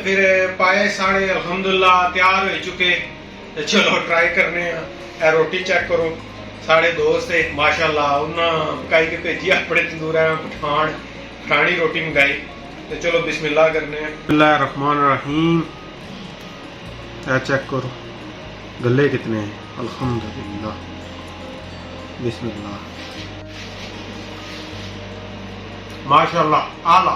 फिर पाए साढ़े अल्हम्दुलिल्लाह तैयार हो चुके। तो चलो ट्राई करने हैं। रोटी चेक करो, साढ़े दोस्त है माशाल्लाह, उन्हें पकाई के भेजी अपने तंदूर पठानी रोटी मंगाई। तो चलो बिस्मिल्लाह करने हैं। बिस्मिल्लाह रहमान रहीम। चेक करो गले कितने हैं, अल्हम्दुलिल्लाह, बिस्मिल्लाह, माशाल्लाह आला।